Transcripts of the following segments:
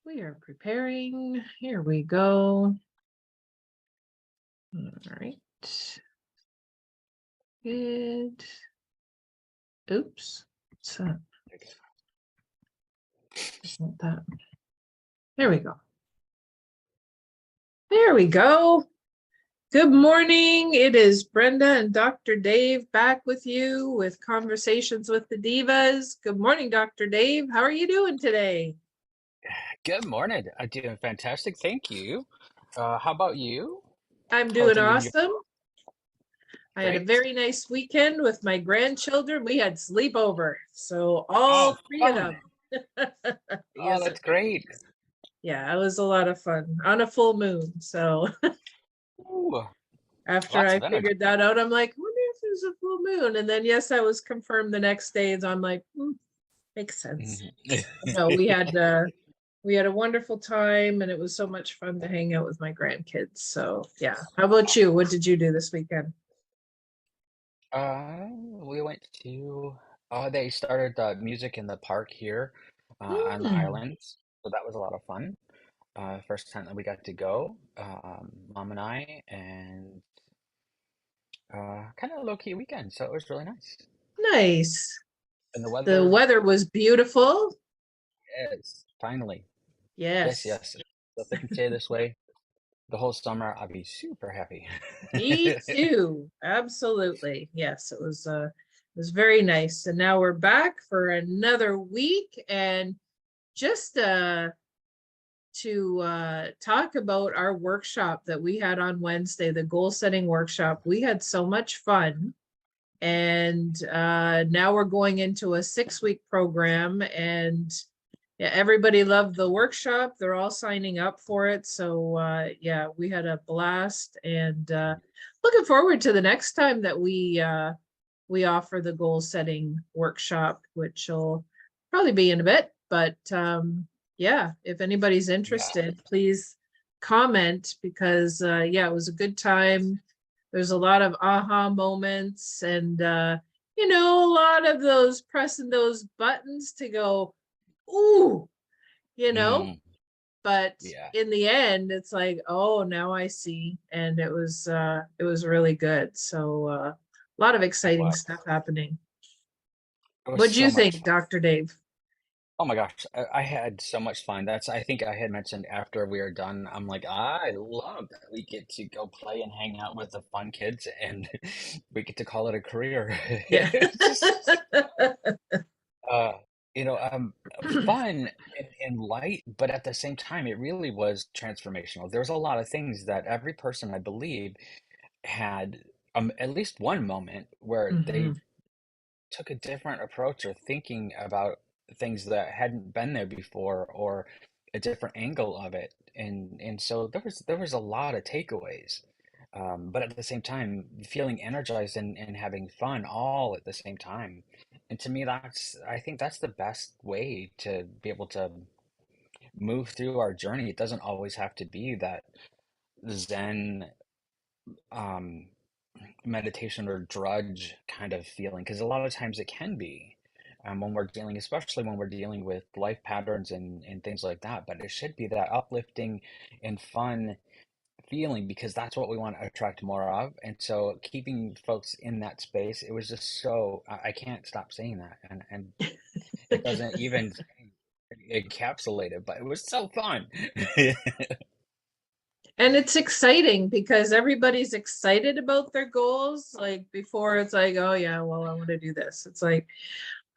We are preparing. Here we go. All right. Good. Oops. What's that? Isn't that? There we go. There we go. Good morning. It is Brenda and Dr. Dave back with you with Conversations with the Devas. Good morning, Dr. Dave. How are you doing today? Good morning. I'm doing fantastic. Thank you. How about you? I'm How are doing things in your awesome. I had a great? very nice weekend with my grandchildren. We had sleepover, so all Oh, three of fun. them. Oh, Yes, it that's great. yeah, it was a lot of fun on a full moon. So Ooh, after lots I of energy. figured that out, I'm like, I wonder if there's a full moon. And then yes, I was confirmed the next day. And I'm like, makes sense. Mhm. No, we had a wonderful time and it was so much fun to hang out with my grandkids. So yeah. How about you? What did you do this weekend? We went to, they started music in the park here on the Hmm. islands. So that was a lot of fun. First time that we got to go, Mom and I, and kind of a low-key weekend. So it was really nice. Nice. And the The weather weather was beautiful. is finally. Yes, Yes. yes. So if they can stay this way the whole summer, I'd be super happy. Me too. Absolutely. Yes, it was very nice. And now we're back for another week and just to talk about our workshop that we had on Wednesday, the goal setting workshop. We had so much fun. And now we're going into a 6-week program and yeah, everybody loved the workshop. They're all signing up for it. So yeah, we had a blast and looking forward to the next time that we offer the goal setting workshop, which will probably be in a bit. But yeah, if anybody's Yeah. interested, please comment because yeah, it was a good time. There's a lot of aha moments and a lot of those pressing those buttons to go, ooh, you know, Mm, but yeah. in the end it's like, oh, now I see. And it was really good. So a lot of It exciting was. stuff happening. It was What do so you much think, fun. Dr. Dave? Oh my gosh, I had so much fun. I think I had mentioned after we were done, I'm like, I love that we get to go play and hang out with the fun kids and we get to call it a career. Yeah. It's just, uh, you know, um, fun and light, but at the same time, it really was transformational. There's a lot of things that every person, I believe, had at least one moment where they Hmm. took a different approach or thinking about things that hadn't been there before or a different angle of it. And so there was a lot of takeaways. But at the same time, feeling energized and having fun all at the same time. And to me, I think that's the best way to be able to move through our journey. It doesn't always have to be that Zen, um, meditation or drudge kind of feeling because a lot of times it can be when we're dealing, especially when we're dealing with life patterns and things like that. But it should be that uplifting and fun feeling because that's what we want to attract more of. And so keeping folks in that space, it was just so I can't stop saying that, and it doesn't even encapsulate it, but it was so fun. And it's exciting because everybody's excited about their goals. Like before, it's like, oh, yeah, well, I want to do this. It's like,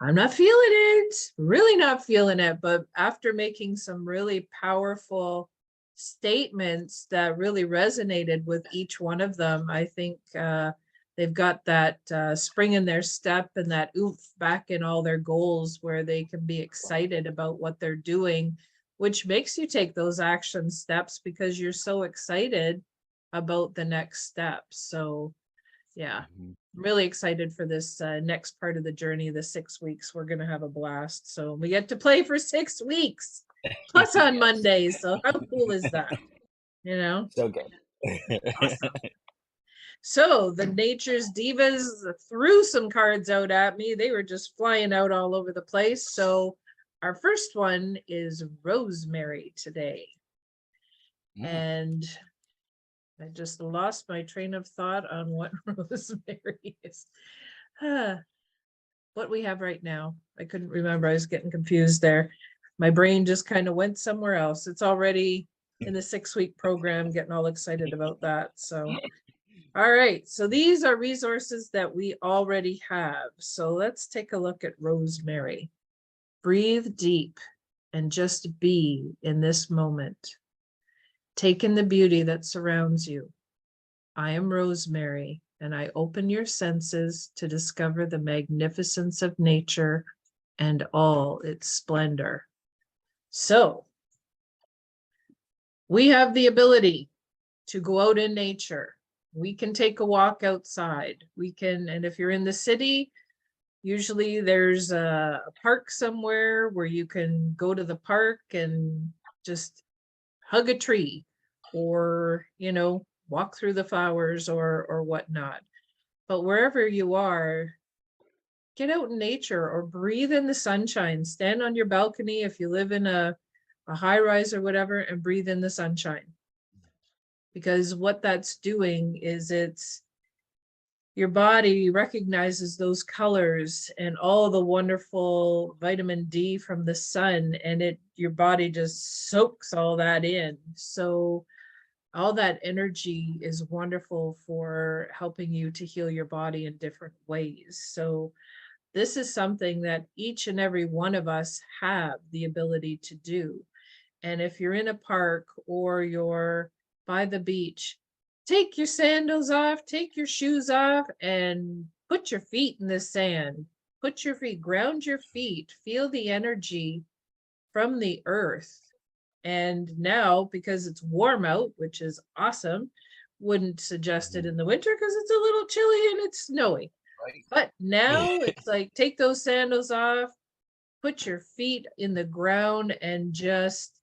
I'm not feeling it, really not feeling it. But after making some really powerful statements that really resonated with each one of them, I think they've got that spring in their step and that oomph back in all their goals where they can be excited about what they're doing, which makes you take those action steps because you're so excited about the next steps. So, yeah, Mhm. really excited for this next part of the journey, the 6 weeks. We're going to have a blast. So we get to play for 6 weeks plus on Yes. Mondays. So how cool is that? You know, So good. awesome. So the Nature's Divas threw some cards out at me. They were just flying out all over the place. So our first one is Rosemary today. Mm. And I just lost my train of thought on what rosemary is. What we have right now. I couldn't remember. I was getting confused there. My brain just kind of went somewhere else. It's already in the 6-week program, getting all excited about that. So, all right. So these are resources that we already have. So let's take a look at Rosemary. Breathe deep and just be in this moment. Take in the beauty that surrounds you. I am Rosemary, and I open your senses to discover the magnificence of nature and all its splendor. So, we have the ability to go out in nature. We can take a walk outside. We can, and if you're in the city, usually there's a park somewhere where you can go to the park and just hug a tree, or, walk through the flowers or whatnot. But wherever you are, get out in nature or breathe in the sunshine. Stand on your balcony if you live in a high rise or whatever, and breathe in the sunshine. Because what that's doing is your body recognizes those colors and all the wonderful vitamin D from the sun, and your body just soaks all that in. So all that energy is wonderful for helping you to heal your body in different ways. So this is something that each and every one of us have the ability to do. And if you're in a park or you're by the beach, take your sandals off, take your shoes off, and put your feet in the sand. Put your feet, ground your feet, feel the energy from the earth. And now, because it's warm out, which is awesome, wouldn't suggest it in the winter because it's a little chilly and it's snowy. Right. But now it's like, take those sandals off, put your feet in the ground, and just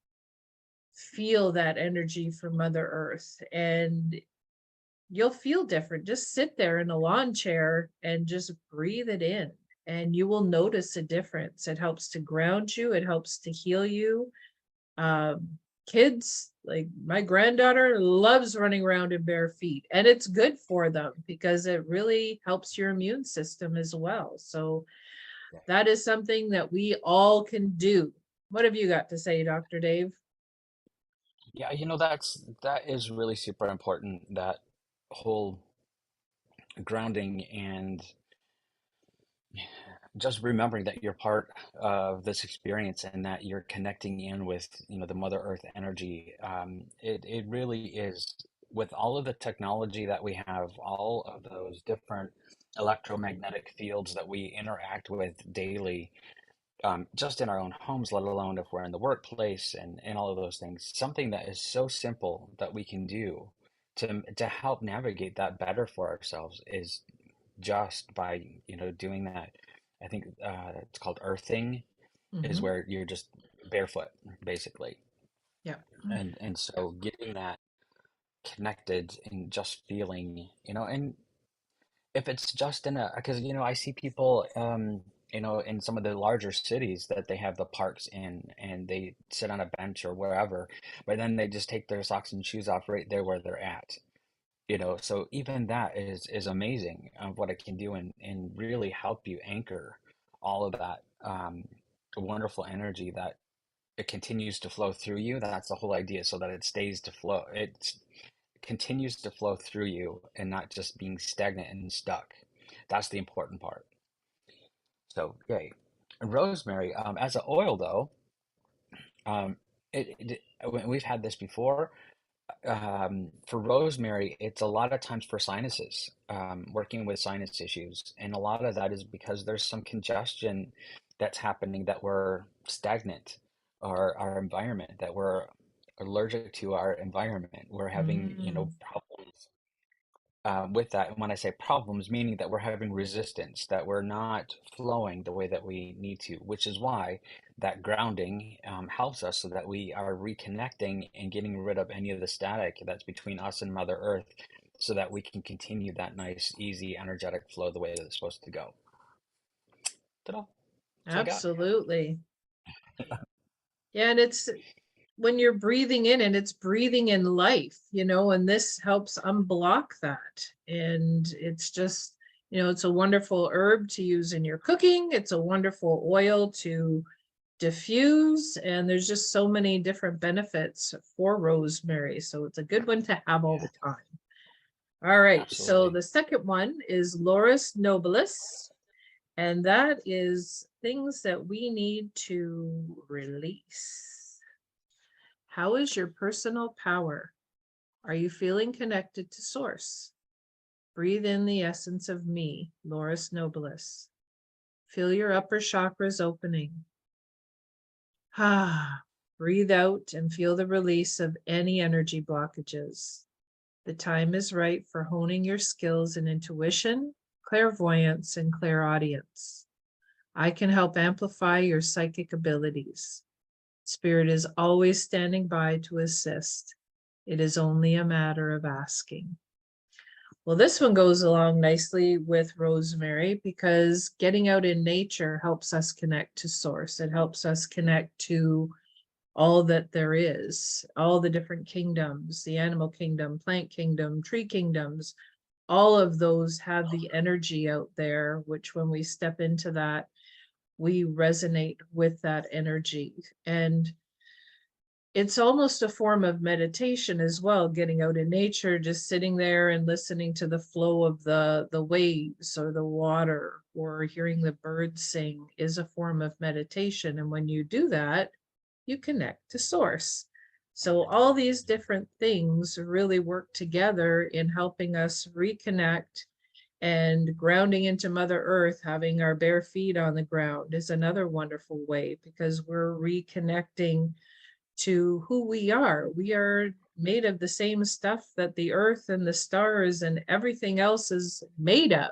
feel that energy from Mother Earth. And you'll feel different. Just sit there in a lawn chair and just breathe it in, and you will notice a difference. It helps to ground you, it helps to heal you. Kids, like my granddaughter, loves running around in bare feet, and it's good for them because it really helps your immune system as well. So that is something that we all can do. What have you got to say, Dr. Dave? Yeah, that is really super important, that whole grounding and just remembering that you're part of this experience and that you're connecting in with, the Mother Earth energy. It really is, with all of the technology that we have, all of those different electromagnetic fields that we interact with daily, just in our own homes, let alone if we're in the workplace and all of those things. Something that is so simple that we can do to help navigate that better for ourselves is just by, doing that. I think it's called earthing, is Mm-hmm. where you're just barefoot, basically. Yeah. And so getting that connected and just feeling, and if it's just in because I see people, in some of the larger cities that they have the parks in, and they sit on a bench or wherever, but then they just take their socks and shoes off right there where they're at. So even that is amazing of what it can do, and really help you anchor all of that wonderful energy, that it continues to flow through you. That's the whole idea, so that it stays to flow. It continues to flow through you and not just being stagnant and stuck. That's the important part. So, yay. Rosemary, as an oil though, um, we've had this before. For rosemary, it's a lot of times for sinuses, working with sinus issues. And a lot of that is because there's some congestion that's happening, that we're stagnant, or our environment, that we're allergic to our environment. We're having, Mm, problems with that. And when I say problems, meaning that we're having resistance, that we're not flowing the way that we need to, which is why that grounding helps us, so that we are reconnecting and getting rid of any of the static that's between us and Mother Earth, so that we can continue that nice, easy, energetic flow the way that it's supposed to go. Ta-da. That's what I got. absolutely. Yeah, and it's when you're breathing in and it's breathing in life, and this helps unblock that. And it's just, it's a wonderful herb to use in your cooking. It's a wonderful oil to diffuse, and there's just so many different benefits for rosemary. So it's a good one to have all Yeah, the time. All right, so absolutely. the second one is Laurus nobilis, and that is things that we need to release. How is your personal power? Are you feeling connected to source? Breathe in the essence of me, Laurus nobilis. Feel your upper chakras opening. Ah, breathe out and feel the release of any energy blockages. The time is right for honing your skills in intuition, clairvoyance, and clairaudience. I can help amplify your psychic abilities. Spirit is always standing by to assist. It is only a matter of asking. Well, this one goes along nicely with rosemary because getting out in nature helps us connect to source. It helps us connect to all that there is, all the different kingdoms, the animal kingdom, plant kingdom, tree kingdoms, all of those have the energy out there, which when we step into that, we resonate with that energy. And it's almost a form of meditation as well, getting out in nature, just sitting there and listening to the flow of the waves or the water or hearing the birds sing is a form of meditation. And when you do that, you connect to source. So all these different things really work together in helping us reconnect, and grounding into Mother Earth, having our bare feet on the ground is another wonderful way because we're reconnecting to who we are. We are made of the same stuff that the earth and the stars and everything else is made of.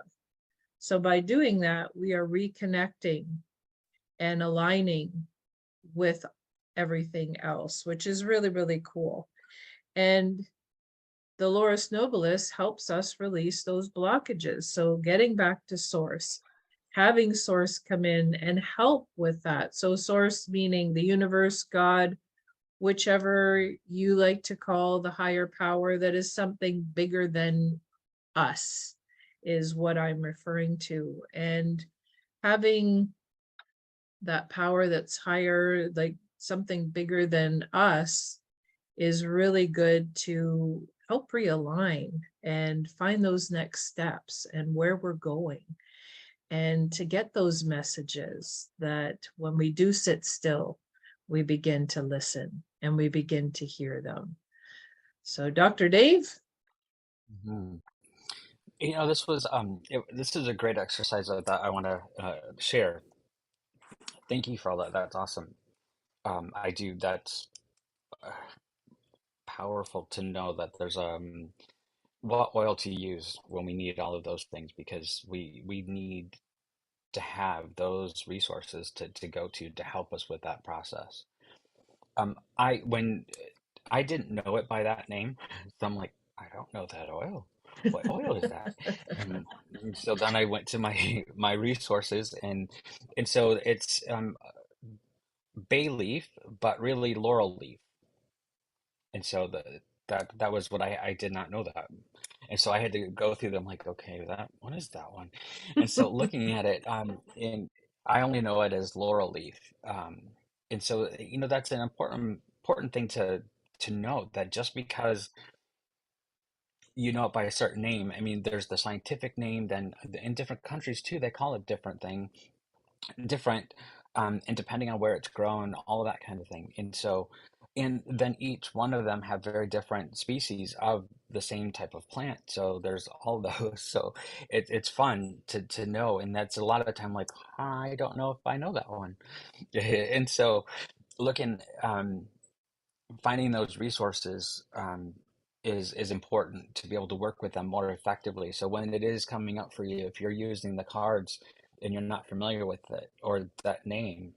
So by doing that, we are reconnecting and aligning with everything else, which is really, really cool. And the Laurus nobilis helps us release those blockages. So getting back to source, having source come in and help with that. So source meaning the universe, God, whichever you like to call the higher power that is something bigger than us is what I'm referring to. And having that power that's higher, like something bigger than us, is really good to help realign and find those next steps and where we're going. And to get those messages that when we do sit still, we begin to listen and we begin to hear them. So, Dr. Dave? Mhm. This is a great exercise that I want to share. Thank you for all that. That's awesome. I do. That's uh, powerful to know that there's what oil to use when we need all of those things because we need to have those resources to go to help us with that process. I when I didn't know it by that name, so I'm like, I don't know that oil. What oil is that? And so then I went to my my resources and so it's bay leaf, but really laurel leaf. And so that was what I did not know that. And so I had to go through them like, okay, that what is that one? And so looking at it, and I only know it as laurel leaf. And so that's an important thing to note that just because you know it by a certain name, I mean, there's the scientific name, then in different countries too, they call it different and depending on where it's grown, all of that kind of thing. And then each one of them have very different species of the same type of plant. So there's all those. So it's fun to know. And that's a lot of the time like, I don't know if I know that one. And so looking, finding those resources is important to be able to work with them more effectively. So when it is coming up for you, if you're using the cards and you're not familiar with it or that name,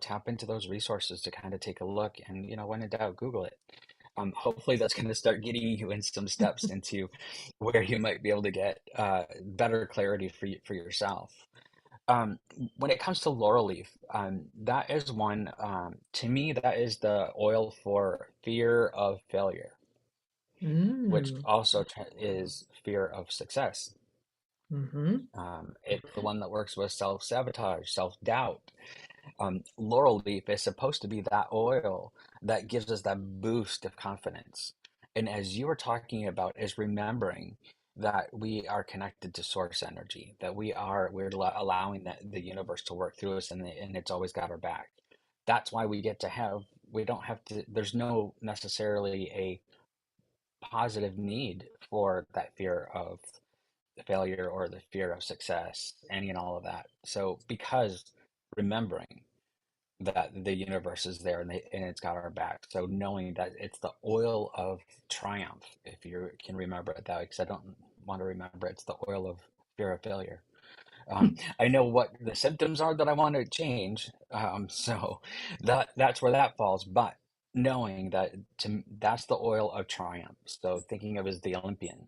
tap into those resources to kind of take a look and, when in doubt, Google it. Hopefully that's going to start getting you in some steps into where you might be able to get better clarity for yourself. Um, when it comes to laurel leaf, that is one, to me, that is the oil for fear of failure, which Mm. also is fear of success. Mm-hmm. It's the one that works with self-sabotage, self-doubt. Laurel leaf is supposed to be that oil that gives us that boost of confidence. And as you were talking about, is remembering that we are connected to source energy, that we're allowing the universe to work through us, and it's always got our back. That's why we don't have to, there's no necessarily a positive need for that fear of failure or the fear of success, any and all of that. So because remembering that the universe is there, and it's got our back. So knowing that it's the oil of triumph, if you can remember it that way, because I don't want to remember it's the oil of fear of failure. I know what the symptoms are that I want to change, so that's where that falls. But knowing that that's the oil of triumph. So thinking of as the Olympian,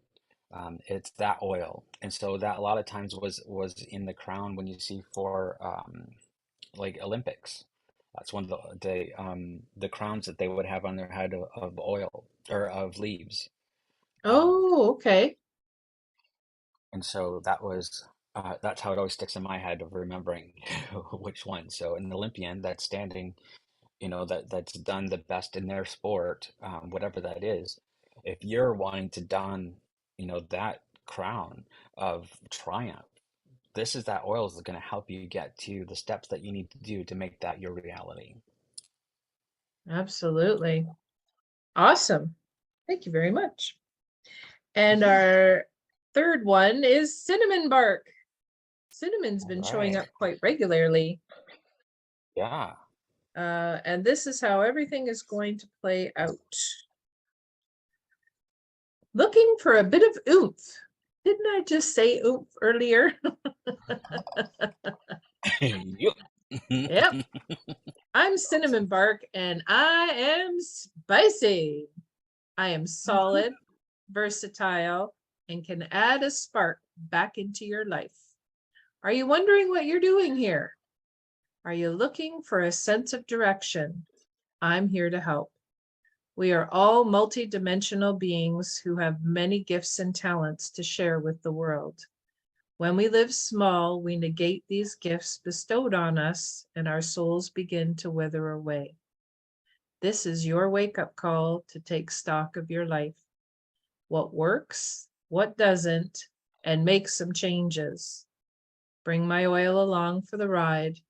it's that oil, and so that a lot of times was in the crown when you see for like Olympics. That's one of the crowns that they would have on their head of oil or of leaves. Um, Oh, okay. and so that's how it always sticks in my head of remembering which one. So an Olympian that's standing, that's done the best in their sport, whatever that is. If you're wanting to don, that crown of triumph, this is that oil is going to help you get to the steps that you need to do to make that your reality. Absolutely. Awesome. Thank you very much. And Mhm. our third one is cinnamon bark. Cinnamon's All been showing right. up quite regularly. Yeah. And this is how everything is going to play out. Looking for a bit of oomph. Didn't I just say oomph earlier? Yep. Yep. I'm cinnamon bark and I am spicy. I am solid, versatile, and can add a spark back into your life. Are you wondering what you're doing here? Are you looking for a sense of direction? I'm here to help. We are all multi-dimensional beings who have many gifts and talents to share with the world. When we live small, we negate these gifts bestowed on us, and our souls begin to wither away. This is your wake-up call to take stock of your life. What works, what doesn't, and make some changes. Bring my oil along for the ride,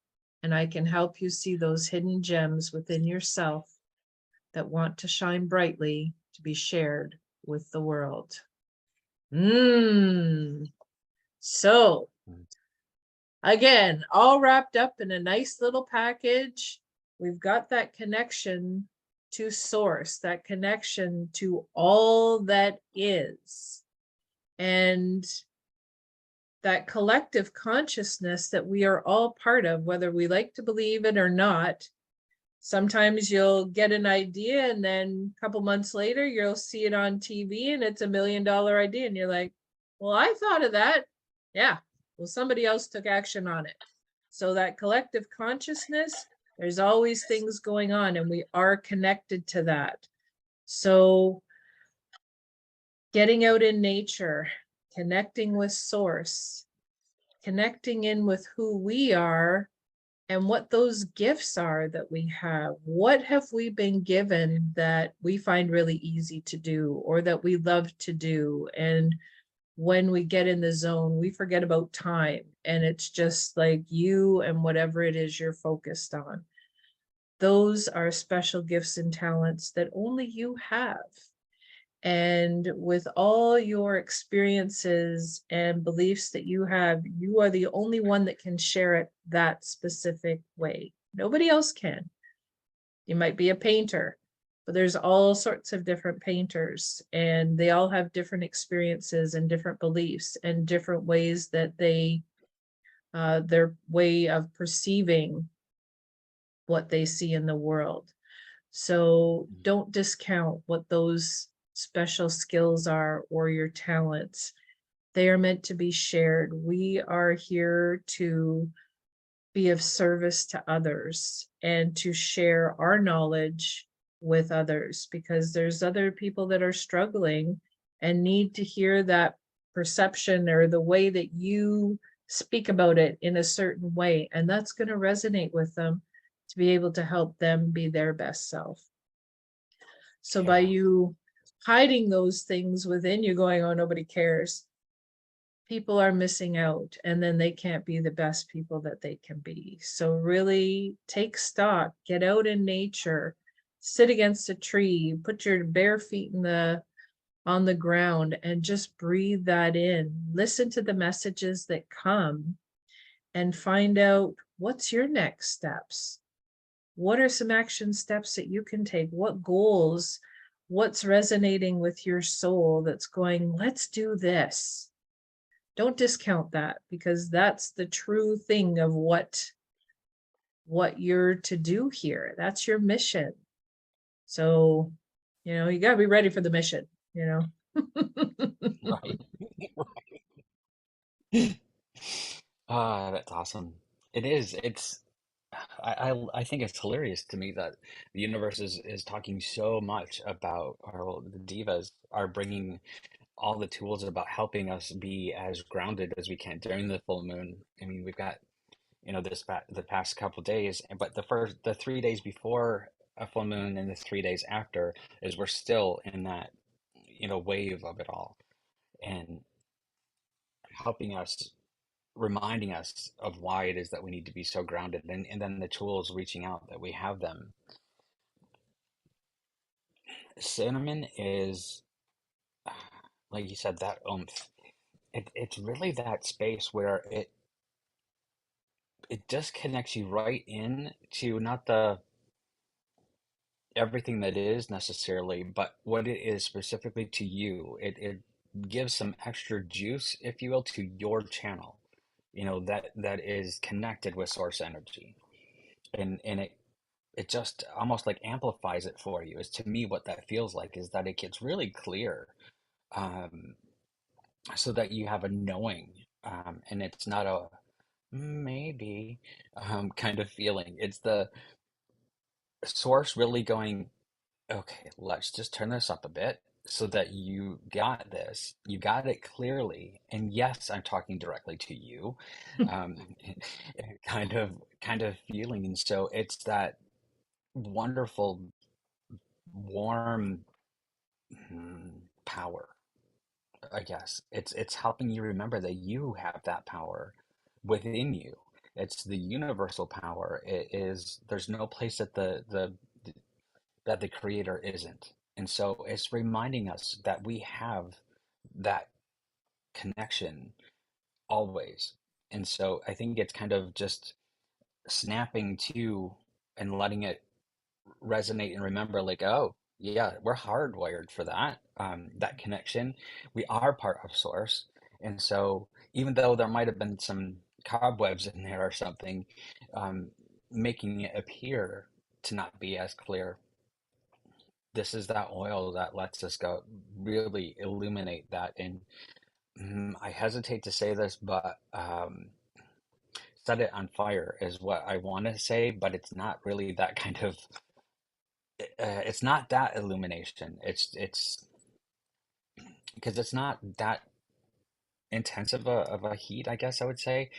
and I can help you see those hidden gems within yourself that want to shine brightly to be shared with the world. So again, all wrapped up in a nice little package. We've got that connection to source, that connection to all that is. And that collective consciousness that we are all part of, whether we like to believe it or not. Sometimes you'll get an idea and then a couple months later you'll see it on TV and it's $1 million idea and you're like, well, I thought of that. Yeah, well, somebody else took action on it. So that collective consciousness, there's always things going on and we are connected to that. So getting out in nature, connecting with source, connecting in with who we are and what those gifts are that we have. What have we been given that we find really easy to do or that we love to do? And when we get in the zone, we forget about time and it's just like you and whatever it is you're focused on. Those are special gifts and talents that only you have. And with all your experiences and beliefs that you have, you are the only one that can share it that specific way. Nobody else can. You might be a painter, but there's all sorts of different painters, and they all have different experiences and different beliefs and different ways that their way of perceiving what they see in the world. So don't discount what those special skills are or your talents. They are meant to be shared. We are here to be of service to others and to share our knowledge with others, because there's other people that are struggling and need to hear that perception or the way that you speak about it in a certain way. And that's going to resonate with them to be able to help them be their best self. So by Yeah. you hiding those things within you, going, oh, nobody cares, people are missing out, and then they can't be the best people that they can be. So really take stock, get out in nature, sit against a tree, put your bare feet on the ground and just breathe that in. Listen to the messages that come and find out what's your next steps. What are some action steps that you can take? What goals? What's resonating with your soul that's going, let's do this? Don't discount that, because that's the true thing of what you're to do here. That's your mission. So, you got to be ready for the mission, Right. That's awesome. It is. I think it's hilarious to me that the universe is talking so much about, or the Devas are bringing all the tools about helping us be as grounded as we can during the full moon. I mean, we've got, the past couple days, but the 3 days before a full moon and the 3 days after is we're still in that, wave of it all, and helping us, reminding us of why it is that we need to be so grounded, and then the tools reaching out that we have them. Cinnamon is, like you said, that oomph. It's really that space where it just connects you right in to not the everything that is necessarily, but what it is specifically to you. It gives some extra juice, if you will, to your channel, that is connected with source energy. And it just almost like amplifies it for you. Is to me what that feels like, is that it gets really clear, um, so that you have a knowing, and it's not a maybe kind of feeling. It's the source really going, okay, let's just turn this up a bit so that you got this. You got it clearly. And yes, I'm talking directly to you, um, kind of feeling. And so it's that wonderful, warm, power, I guess. It's helping you remember that you have that power within you. It's the universal power. It is, there's no place that that the creator isn't. And so it's reminding us that we have that connection always. And so I think it's kind of just snapping to and letting it resonate and remember, like, oh, yeah, we're hardwired for that, that connection. We are part of source. And so even though there might have been some cobwebs in there or something, um, making it appear to not be as clear, this is that oil that lets us go really illuminate that. And I hesitate to say this, but set it on fire is what I want to say, but it's not really that kind of. It's not that illumination. It's because it's not that intense of a heat, I guess I would say,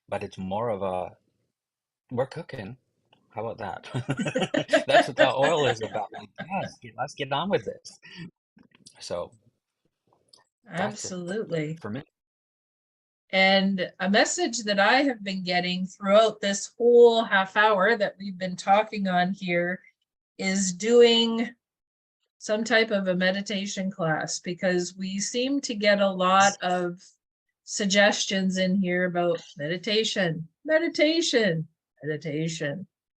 but it's more of a, we're cooking. How about that? That's what the oil is about. Like, yes, let's get on with this. So that's it Absolutely. for me. And a message that I have been getting throughout this whole half hour that we've been talking on here is doing some type of a meditation class, because we seem to get a lot of suggestions in here about meditation,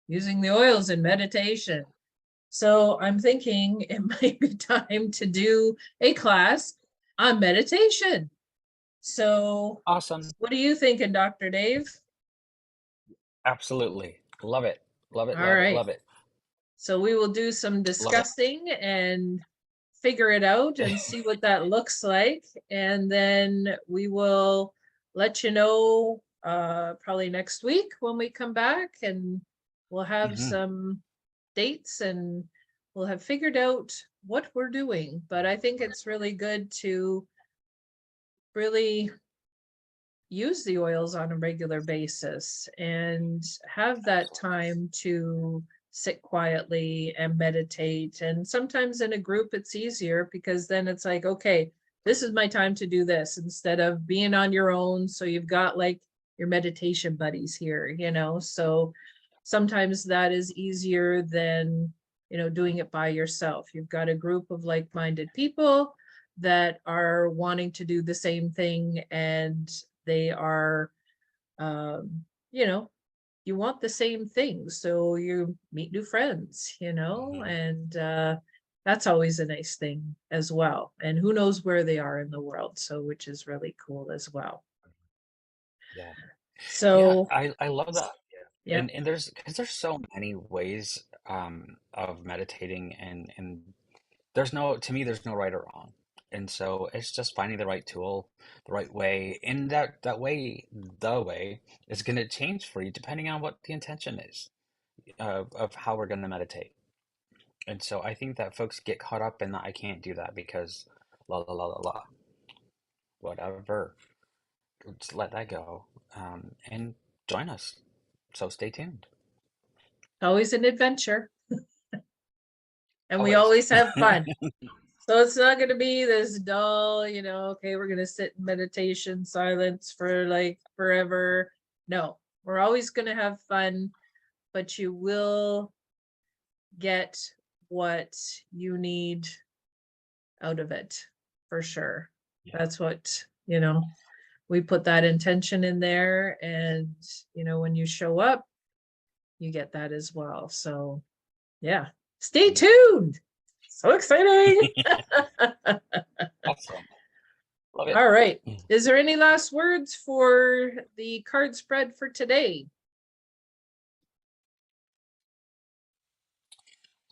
using the oils in meditation. So I'm thinking it might be time to do a class on meditation. So Awesome. what are you thinking, Dr. Dave? Absolutely. Love it. Love it. All Love it. right. Love it. So we will do some Love it. discussing and figure it out and see what that looks like. And then we will let you know probably next week when we come back, and we'll have Hmm. some dates and we'll have figured out what we're doing. But I think it's really good to really use the oils on a regular basis and have that time to sit quietly and meditate. And sometimes in a group, it's easier because then it's like, okay, this is my time to do this instead of being on your own. So you've got like your meditation buddies here, you know? So sometimes that is easier than, you know, doing it by yourself. You've got a group of like-minded people that are wanting to do the same thing, and they are, you know, you want the same things. So you meet new friends, you know, Hmm. and that's always a nice thing as well. And who knows where they are in the world. So, which is really cool as well. Yeah. Yeah, So, I love that. yeah. And there's because there's so many ways of meditating, and there's no, to me, there's no right or wrong. And so it's just finding the right tool, the right way, and that way, the way is going to change for you depending on what the intention is of how we're going to meditate. And so I think that folks get caught up in that I can't do that because la la la la la, whatever. Just let that go, and join us. So stay tuned. Always an adventure, and we Always. always have fun. So it's not going to be this dull, you know, okay, we're going to sit in meditation silence for like forever. No, we're always going to have fun, but you will get what you need out of it for sure. Yeah. That's what, you know, we put that intention in there, and, you know, when you show up, you get that as well. So, yeah, stay Yeah. tuned. So exciting. Awesome. Love it. All right. Is there any last words for the card spread for today?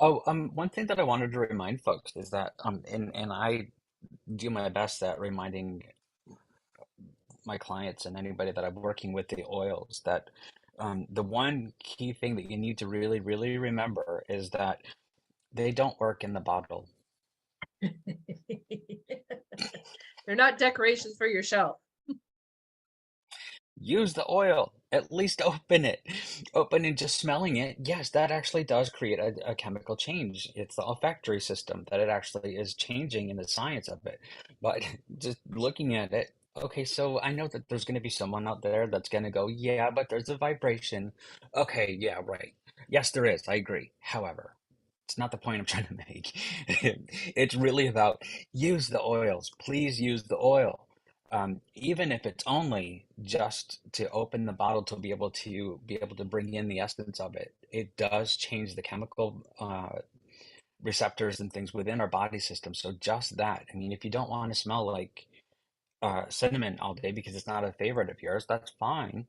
Oh, one thing that I wanted to remind folks is that, and I do my best at reminding my clients and anybody that I'm working with the oils that the one key thing that you need to really, really remember is that they don't work in the bottle. They're not decorations for your shelf. Use the oil. At least open it. Open and just smelling it. Yes, that actually does create a chemical change. It's the olfactory system that it actually is changing in the science of it. But just looking at it, okay, so I know that there's going to be someone out there that's going to go, yeah, but there's a vibration. Okay, yeah, right. Yes, there is. I agree. However, it's not the point I'm trying to make. It's really about use the oils. Please use the oil, even if it's only just to open the bottle to be able to bring in the essence of it. It does change the chemical receptors and things within our body system. So just that. I mean, if you don't want to smell like cinnamon all day because it's not a favorite of yours, that's fine.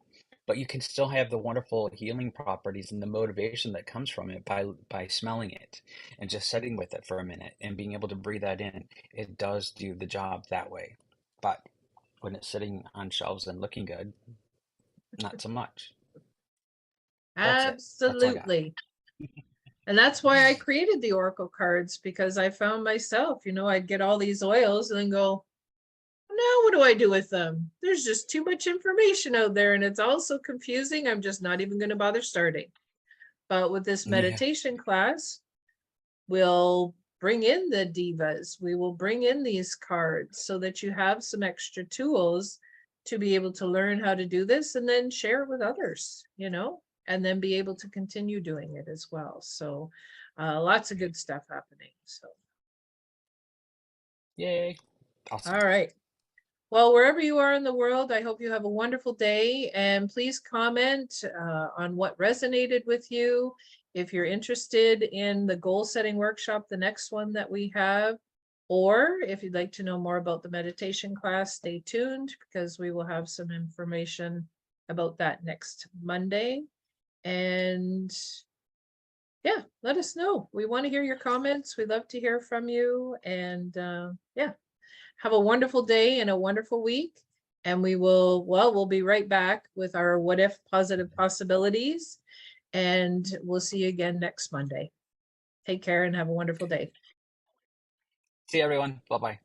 But you can still have the wonderful healing properties and the motivation that comes from it by smelling it and just sitting with it for a minute and being able to breathe that in. It does do the job that way. But when it's sitting on shelves and looking good, not so much. That's it. That's all I got. Absolutely. And that's why I created the Oracle cards, because I found myself, you know, I'd get all these oils and then go, now what do I do with them? There's just too much information out there and it's all so confusing. I'm just not even going to bother starting. But with this Yeah. meditation class, we'll bring in the Devas. We will bring in these cards so that you have some extra tools to be able to learn how to do this and then share it with others, you know, and then be able to continue doing it as well. So lots of good stuff happening. So, Yay. all Awesome. right. Well, wherever you are in the world, I hope you have a wonderful day, and please comment on what resonated with you. If you're interested in the goal setting workshop, the next one that we have, or if you'd like to know more about the meditation class, stay tuned because we will have some information about that next Monday. And yeah, let us know. We want to hear your comments. We'd love to hear from you. And yeah, have a wonderful day and a wonderful week. And we'll be right back with our what if positive possibilities. And we'll see you again next Monday. Take care and have a wonderful day. See everyone. Bye bye.